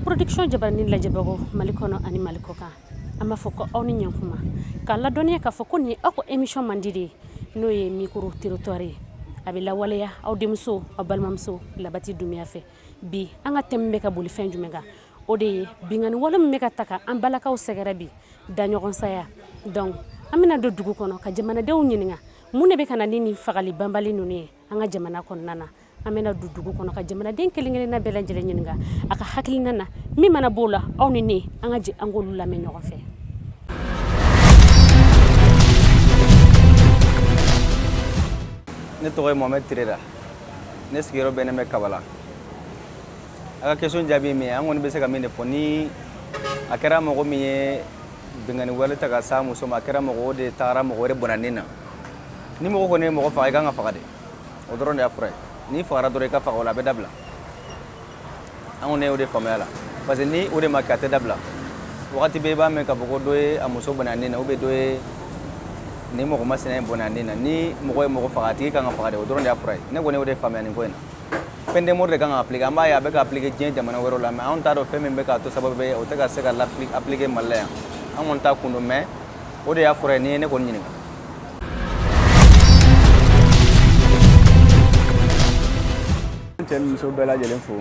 production jabarani lajɛbagaw Mali kɔnɔ ani Mali kɔkan an b'a fɔ ko aw ni ɲankuma k'a ladɔnniya k'a fɔ ko nin aw ka émission mandi de n'o ye micro territoire ye a bɛ lawaleya aw denmuso aw balimamuso Labati Dunbiya fɛ bi an ka thème bɛ ka boli fɛn jumɛn kan o de ye bingani wale min bɛ ka ta ka an balakaw sɛgɛrɛ bi daɲɔgɔn saya donc an bɛna don dugu kɔnɔ ka jamanadenw ɲininka mun de bɛ ka na ni nin fagali banbali ninnu ye an ka jamana kɔnɔna na an bɛna don dugu kɔnɔ ka jamanaden kelen-kelenna bɛɛ lajɛlen ɲininka a ka hakilina na min mana b'o la aw ni ne an ka jɛ an k'olu lamɛn ɲɔgɔn fɛ. Ne tɔgɔ ye Mohamed Tirera ne sigiyɔrɔ bɛnnen bɛ Kabala a ka question jaabi min ye an kɔni bɛ se ka min de fɔ ni a kɛra mɔgɔ min ye bingani wale ta ka s'a muso ma a kɛra mɔgɔ o de tagara mɔgɔ wɛrɛ bɔnani na ni mɔgɔ kɔni ye mɔgɔ faga i kan ka faga de o dɔrɔn de y'a fura ye n'i fagara dɔrɔn i ka faga o la a bɛ dabila an kɔni y'o de faamuya la parce que ni o de ma kɛ a tɛ dabila wagati bɛɛ i b'a mɛn k'a fɔ ko dɔ ye a muso bɔnani na ou bien dɔ ye ni mɔgɔ ma sinɛ bɔnani na ni mɔgɔ ye mɔgɔ faga a tigi kan ka faga de o dɔrɔn de y'a fura ye ne kɔni y'o de faamuya nin ko in na peine de mort de kan ka appliquer an b'a ye a bɛ ka appliquer diɲɛ jamana wɛrɛw la mais anw t'a dɔn fɛn min bɛ k'a to sababu ye o tɛ ka se ka appliquer Mali la yan an kɔni t'a kun dɔn mais o de y'a fura ye ni ye ne kɔni ɲininka. cɛ ni muso bɛɛ lajɛlen fo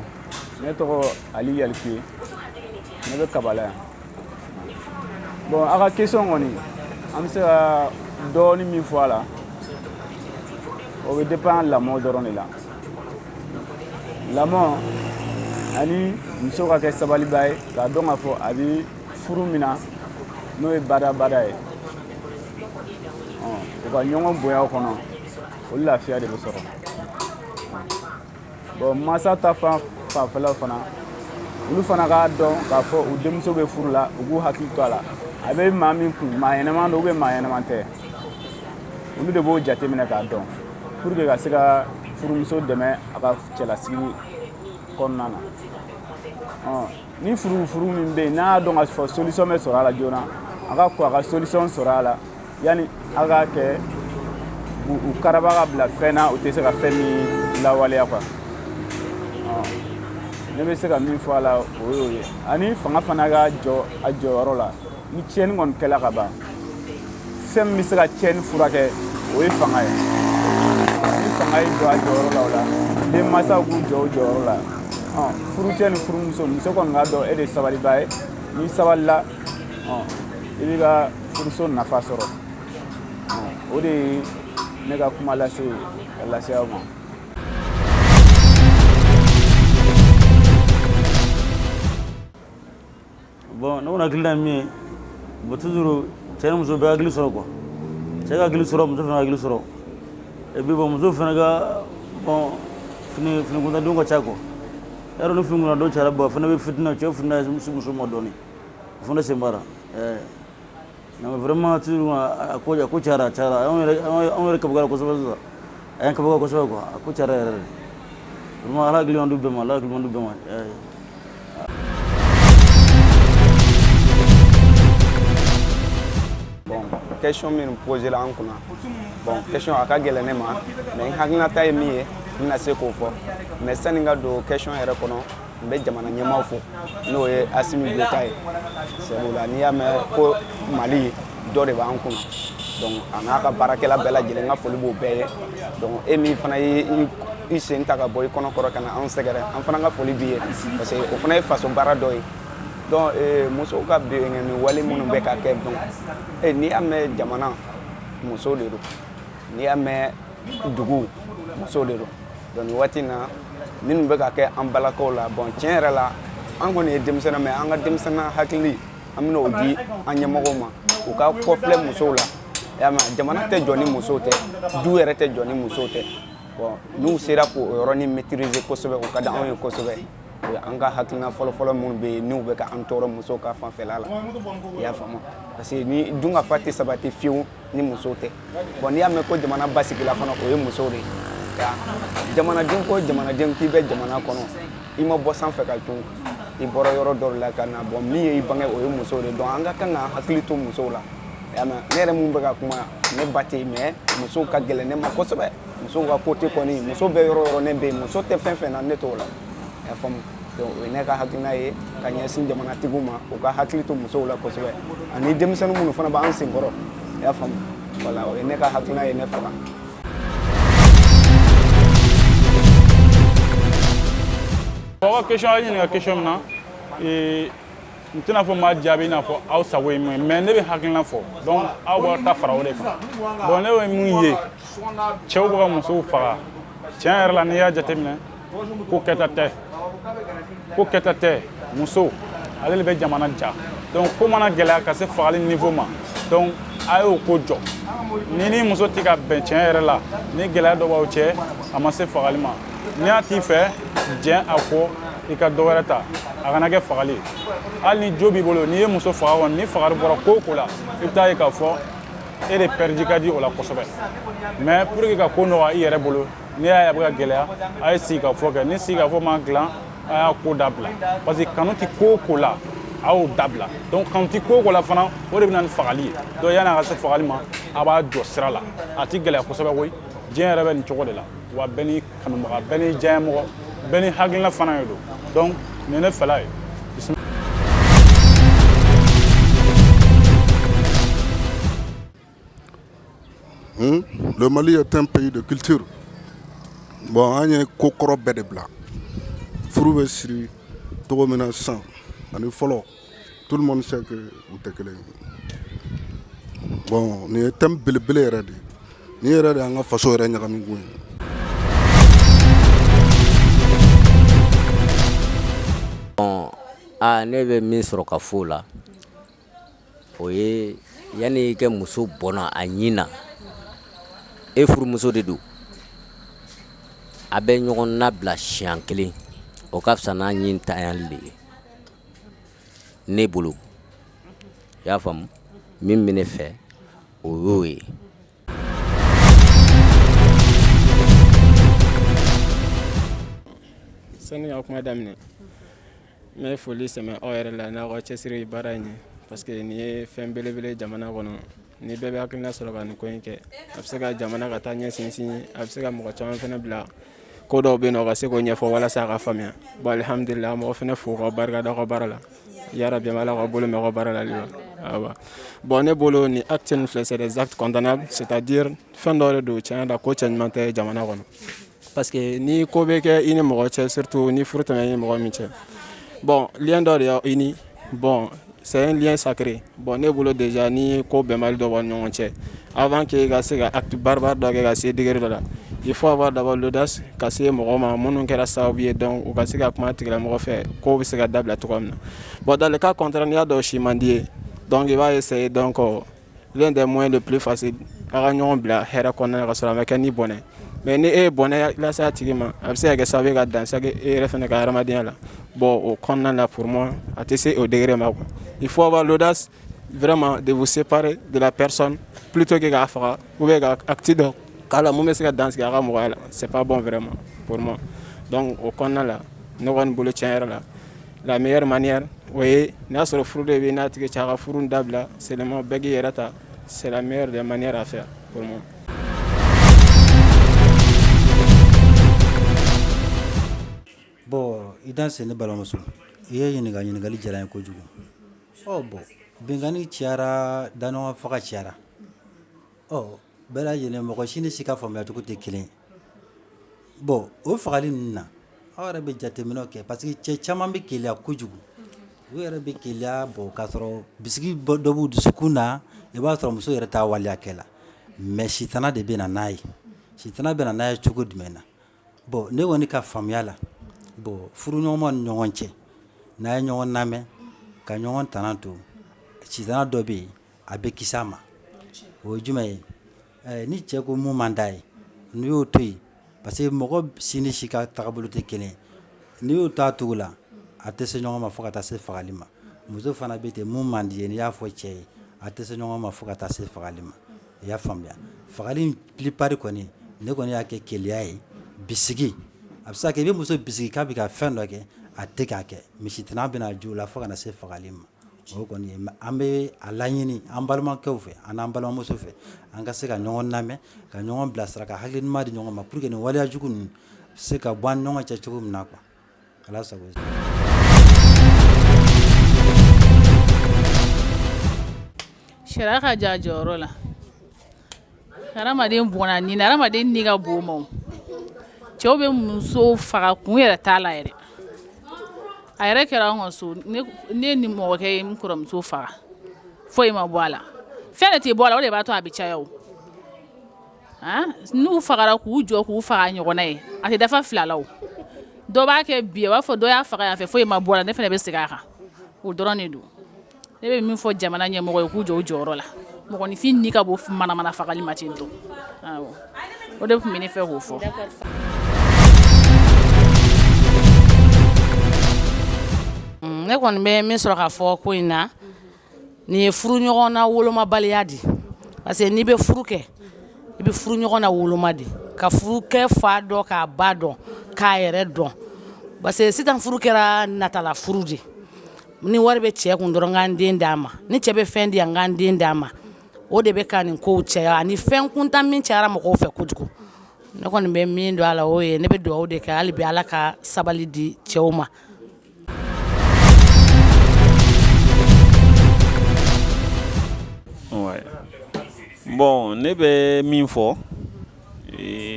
ne tɔgɔ Ali Yalikuye ne bɛ Kabala yan bon a ka question kɔni an bɛ se ka dɔɔni min fɔ a la o bɛ dépend lamɔ dɔrɔn de la lamɔ ani muso ka kɛ sabaliba ye k'a dɔn k'a fɔ a bɛ furu min na n'o ye bada ye u ka ɲɔgɔn bonya o kɔnɔ o lafiya de bɛ sɔrɔ. bon masa ta fanfɛlaw fana olu fana k'a dɔn k'a fɔ u denmuso bɛ furu la u k'u hakili to a la a bɛ maa min kun maa ɲɛnama don ou bien maa ɲɛnama tɛ olu de b'o jateminɛ k'a dɔn pour que ka se ka furumuso dɛmɛ a ka cɛlasigi kɔnɔna na ni furu min bɛ yen n'a y'a dɔn k'a fɔ solution bɛ sɔrɔ a la joona a ka ko a ka solution sɔrɔ a la yanni a ka kɛ u karaba ka bila fɛn na u tɛ se ka fɛn min lawaleya quoi. ne bɛ se ka min fɔ a la o y'o ye ani fanga fana ka jɔ a jɔyɔrɔ la ni tiɲɛni kɔni kɛla ka ban fɛn min bɛ se ka tiɲɛni furakɛ o ye fanga ye ni fanga ye jɔ a jɔyɔrɔ la o la denmansaw k'u jɔ o jɔyɔrɔ la furucɛ ni furumuso muso kɔni k'a dɔn e de ye sabaliba ye n'i sabalila i b'i ka furuso nafa sɔrɔ o de ye ne ka kuma lase aw ma. bon ne kɔni hakilina ye min ye bon toujours cɛ ni muso bɛɛ hakili sɔrɔ quoi cɛ ka hakili sɔrɔ muso fana ka hakili sɔrɔ et puis bon muso fana ka bon fini kuntadenw ka ca quoi yarɔ ni fini kuntadenw cayara bon fana bɛ fitina cɛ fitina ye muso ma dɔɔni o fana sen b'a la mais vraiment toujours a ko cayara anw yɛrɛ kabagara kosɛbɛ sisan a y'an kabaga kosɛbɛ quoi a ko cayara yɛrɛ de vraiment ala hakili man di bɛɛ ma ala hakili man di bɛɛ ma. question min posé la an kunna bon question a ka gɛlɛn ne ma mais n hakilinata ye min ye n bɛna se k'o fɔ mais sani n ka don question yɛrɛ kɔnɔ n bɛ jamana ɲɛmaaw fo n'o ye Asimi Goyita ye sabula n'i y'a mɛn ko Mali dɔ de b'an kunna donc a n'a ka baarakɛla bɛɛ lajɛlen n ka foli b'o bɛɛ ye donc e min fana ye i sen ta ka bɔ i kɔnɔ kɔrɔ ka na anw sɛgɛrɛ an fana ka foli b'i ye parce que o fana ye faso baara dɔ ye donc musow ka bingani wale minnu bɛ ka kɛ donc n'i y'a mɛn jamana musow de don n'i y'a mɛn dugu musow de don donc nin waati in na minnu bɛ ka kɛ an balakaw la bon tiɲɛ yɛrɛ la an kɔni ye denmisɛnnin mais an ka denmisɛnnin hakili an bɛna o di an ɲɛmɔgɔw ma u ka kɔfilɛ musow la y'a mɛn jamana tɛ jɔ ni musow tɛ du yɛrɛ tɛ jɔ ni musow tɛ bon n'u sera k'o yɔrɔnin maîtriser kosɛbɛ o ka di anw ye kosɛbɛ. an ka hakilina fɔlɔ minnu bɛ yen n'u bɛ ka an tɔɔrɔ musow ka fanfɛla la i y'a faamu parce que ni dunkafa tɛ sabati fiyewu ni musow tɛ bon n'i y'a mɛn ko jamana basigila fana o ye musow de ye jamanaden ko jamanaden k'i bɛ jamana kɔnɔ i ma bɔ sanfɛ ka cun i bɔra yɔrɔ dɔw la ka na bon min ye i bange o ye musow de donc an ka kan ka hakili to musow la i y'a mɛn ne yɛrɛ mun bɛ ka kuma ne ba tɛ yen mais musow ka gɛlɛn ne ma kosɛbɛ musow ka côté kɔni muso bɛ yɔrɔ o yɔrɔ ne bɛ yen muso tɛ fɛn fɛn na ne t'o la i y'a faamu donc o ye ne ka hakilina ye ka ɲɛsin jamanatigiw ma u ka hakili to musow la kosɛbɛ ani denmisɛnnin minnu fana b'an senkɔrɔ i y'a faamu voilà o ye ne ka hakilina ye ne fɛ la. Mɔgɔ question a ye ɲininka question min na n tɛna fɔ maa jaabi i n'a fɔ aw sago ye mun ye mais ne bɛ hakilina fɔ donc aw b'a ta fara o de kan bon ne bɛ mun ye cɛw bɛ ka musow faga tiɲɛ yɛrɛ la n'i y'a jateminɛ ko kɛta tɛ muso ale de bɛ jamana ja donc ko mana gɛlɛya ka se fagali niveau ma donc a y'o ko jɔ ni muso tɛ ka bɛn tiɲɛ yɛrɛ la ni gɛlɛya dɔ b'aw cɛ a ma se fagali ma n'i y'a t'i fɛ diɲɛ a ko i ka dɔ wɛrɛ ta a kana kɛ fagali ye hali ni jo b'i bolo n'i ye muso faga kɔni ni fagari bɔra ko o ko la i bɛ taa ye k'a fɔ e de pɛridi ka di o la kosɛbɛ mais pour que ka ko nɔgɔya i yɛrɛ bolo n'i y'a ye a bɛ ka gɛlɛya a ye sigi ka fɔ kɛ ni sigi ka fɔ ma dilan a y'a ko dabila parce que kanu tɛ ko o ko la a y'o dabila donc kanu tɛ ko o ko la fana o de bɛ na ni fagali ye donc yanni a ka se fagali ma a b'a jɔ sira la a tɛ gɛlɛya kosɛbɛ koyi diɲɛ yɛrɛ bɛ nin cogo de la wa bɛɛ n'i kanubaga bɛɛ n'i diɲɛmɔgɔ bɛɛ ni hakilina fana ye don donc nin ne fɛla ye. Le Mali est un pays de culture. Bon, an ye ko kɔrɔ bɛɛ de bila furu bɛ siri cogo min na sisan ani fɔlɔ tout le monde sait que u tɛ kelen ye. Bon, nin ye thème belebele yɛrɛ de ye nin yɛrɛ de y'an ka faso yɛrɛ ɲagami kun ye. Ne bɛ min sɔrɔ ka fɔ o la o ye yanni i kɛ muso bɔnna a ɲin na e furumuso de don a bɛ ɲɔgɔn nabila siɲɛ kelen o ka fisa n'a ɲin tanyali de ye ne bolo i y'a faamu min bɛ ne fɛ o y'o ye. Sani ka kuma daminɛ n bɛ foli sɛmɛ aw yɛrɛ la n'aw ka cɛsiri baara in ye parce que nin ye fɛn belebele jamana kɔnɔ ni bɛɛ bɛ hakilina sɔrɔ ka nin ko in kɛ a bɛ se ka jamana ka taa ɲɛ sinsin a bɛ se ka mɔgɔ caman fana bila ko dɔw bɛ yen nɔ o ka se k'o ɲɛfɔ walasa a ka faamuya bon alhamdulillah mɔgɔ fana fo ka barika da aw ka baara la yarabi ala ka bolo mɛn aw ka baara la awa bon ne bolo ni acte nin filɛ c'est des actes condamnables c'est-à-dire fɛn dɔw de don tiɲɛ da ko cɛ ɲuman tɛ jamana kɔnɔ parce que ni ko bɛ kɛ i ni mɔgɔ cɛ surtout ni furu tɛmɛ i ni mɔgɔ min cɛ bon lien dɔ de y'aw uni bon c'est un lien sacré bon ne bolo déjà ni ko bɛnbali dɔ b'aw ni ɲɔgɔn cɛ avant que i ka se ka acte barbare dɔ kɛ ka se degré dɔ la il faut avoir d'abord l'audace ka se mɔgɔ ma minnu kɛra sababu ye donc u ka se ka kuma tigilamɔgɔ fɛ ko bɛ se ka dabila cogoya min na bon dans le cas contraire n'i y'a dɔn si man di ye donc i b'a essayer donc l'un des moyens le plus facile a ka ɲɔgɔn bila hɛrɛ kɔnɔna na ka sɔrɔ a ma kɛ ni bɔnɛ mais ni e ye bɔnɛ lase a tigi ma a bɛ se ka kɛ sababu ye ka dansaki e yɛrɛ fana ka hadamadenya la bon au kɔnɔna la pour moi a tɛ se au degré ma quoi il faut avoir l'audace vraiment de vous séparer de la personne plutôt que k'a faga ou bien ka acte dɔ k'a la mun bɛ se ka dansigi a ka mɔgɔya la c'est pas bon vraiment pour moi donc au kɔnɔna la ne kɔni bolo tiɲɛ yɛrɛ la la meilleure manière o ye n'a sɔrɔ furu de bɛ n'a tigi cɛ a ka furu dabila seulement bɛɛ k'i yɛrɛ ta c'est la meilleure des manières à faire pour moi. Bon, idan se ne balimamuso i ye ɲininkali diyara n ye kojugu bon bɛnkanni cayara danɲɔgɔn faga cayara bɛɛ lajɛlen mɔgɔ si ni si ka faamuyacogo tɛ kelen ye bon o fagali ninnu na aw yɛrɛ bɛ jateminɛw kɛ parce que cɛ caman bɛ keleya kojugu u yɛrɛ bɛ keleya k'a sɔrɔ bisigi dɔ b'u dusukun na i b'a sɔrɔ muso yɛrɛ t'a waleya kɛ la mais sitana de bɛ na n'a ye sitana bɛ na n'a ye cogo jumɛn na bon ne kɔni ka faamuya la bon furuɲɔgɔnmaw ni ɲɔgɔn cɛ n'a ye ɲɔgɔn lamɛn ka ɲɔgɔn tana to sitana dɔ bɛ yen a bɛ kisi a ma o ye jumɛn ye ni cɛ ko mun man d'a ye n'i y'o to yen parce que mɔgɔ si ni si ka tagabolo tɛ kelen ye n'i y'o to a cogo la a tɛ se ɲɔgɔn ma fo ka taa se fagali ma muso fana bɛ ten mun man di ye n'i y'a fɔ cɛ ye a tɛ se ɲɔgɔn ma fo ka taa se fagali ma i y'a faamuya fagali plupart kɔni ne kɔni y'a kɛ keleya ye bisigi a bɛ se ka kɛ i bɛ muso bisigi k'a bɛ ka fɛn dɔ kɛ a tɛ k'a kɛ misitana bɛna ju la fo ka na se fagali ma o kɔni ye an bɛ a laɲini an balimakɛw fɛ an n'an balimamuso fɛ an ka se ka ɲɔgɔn lamɛn ka ɲɔgɔn bilasira ka hakili ɲuman di ɲɔgɔn ma pour que nin waleya jugu ninnu se ka bɔ an ni ɲɔgɔn cɛ cogo min na quoi ala sago sariya ka ja jɔyɔrɔ la hadamaden bɔnna ni na hadamaden ni ka bon ma cɛw bɛ muso faga kun yɛrɛ t'a la yɛrɛ a yɛrɛ kɛra anw ka so ne ni mɔgɔkɛ ye n kɔrɔmuso faga foyi ma bɔ a la fɛn de tɛ bɔ a la o de b'a to a bɛ caya o n'u fagara k'u jɔ k'u faga ɲɔgɔnna ye a tɛ dafa 2 la o dɔ b'a kɛ bi a b'a fɔ dɔ y'a faga yan fɛ foyi ma bɔ a la ne fana bɛ segin a kan o dɔrɔn de don ne bɛ min fɔ jamana ɲɛmɔgɔ ye k'u jɔ u jɔyɔrɔ la mɔgɔninfin ni ka bɔ manamana fagali ma ten to o de tun bɛ ne fɛ k'o fɔ. ne kɔni bɛ min sɔrɔ k'a fɔ ko in na nin ye furu ɲɔgɔn na wolomabaliya di parce que n'i bɛ furu kɛ i bɛ furu ɲɔgɔn na woloma di ka furu kɛ fa dɔn k'a ba dɔn k'a yɛrɛ dɔn parce que sisan furu kɛra natala furu de ni wari bɛ cɛ kun dɔrɔn k'an den d'a ma ni cɛ bɛ fɛn di yan k'an den d'a ma o de bɛ ka nin kow caya ani fɛn kuntan min cayara mɔgɔw fɛ kojugu ne kɔni bɛ min don a la o ye ne bɛ dugawu de kɛ hali bi ala ka sabali di cɛw ma. Bon ne bɛ min fɔ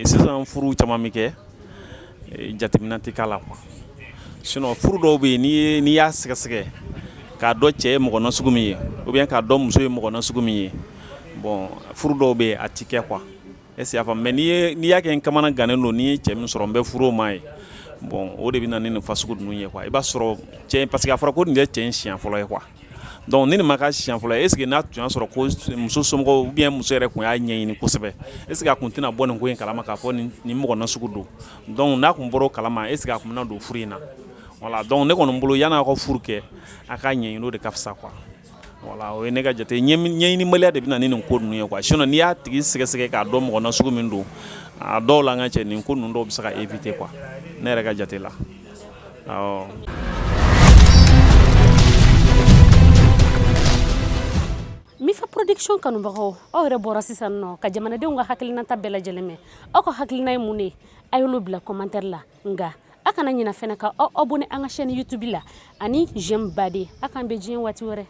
sisan furu caman bɛ kɛ jateminɛ tɛ k'a la quoi sinon furu dɔw bɛ yen n'i y'a sɛgɛsɛgɛ k'a dɔn cɛ ye mɔgɔ nasugu min ye ou bien k'a dɔn muso ye mɔgɔ nasugu min ye bon furu dɔw bɛ yen a ti kɛ quoi est-ce que y'a faamu mais n'i y'a kɛ n kamana gannen don n'i ye cɛ min sɔrɔ n bɛ furu o ma ye bon o de bɛ na ni nin fasugu ninnu ye quoi i b'a sɔrɔ cɛ parce que a fɔra ko nin tɛ cɛ in siɲɛ fɔlɔ ye quoi donc ni nin ma k'a siɲɛ fɔlɔ ye est ce que n'a tun y'a sɔrɔ ko muso somɔgɔw ou bien muso yɛrɛ tun y'a ɲɛɲini kosɛbɛ est ce que a tun tɛna bɔ nin ko in kalama k'a fɔ nin mɔgɔ nasugu don donc n'a tun bɔra o kalama est ce que a tun bɛna don furu in na voilà donc ne kɔni bolo yan'a ka furu kɛ a k'a ɲɛɲini o de ka fisa quoi voilà o ye ne ka jate ɲɛɲinibaliya de bɛ na ni nin ko ninnu ye quoi sinon n'i y'a tigi sɛgɛsɛgɛ k'a dɔn mɔgɔ nasugu min don a dɔw la an ka cɛ nin ko ninnu dɔw bɛ se ka éviter quoi ne yɛrɛ ka jate la awɔ. Mifa production kanubagaw aw yɛrɛ bɔra sisan nɔ ka jamanadenw ka hakilinata bɛɛ lajɛlen mɛn aw ka hakilina ye mun ye a y'olu bila commentaire la nka a kana ɲina fɛnɛ ka aw abonné an ka chaîne YouTube la ani j'aime Bade a k'an bɛ diɲɛ waati wɛrɛ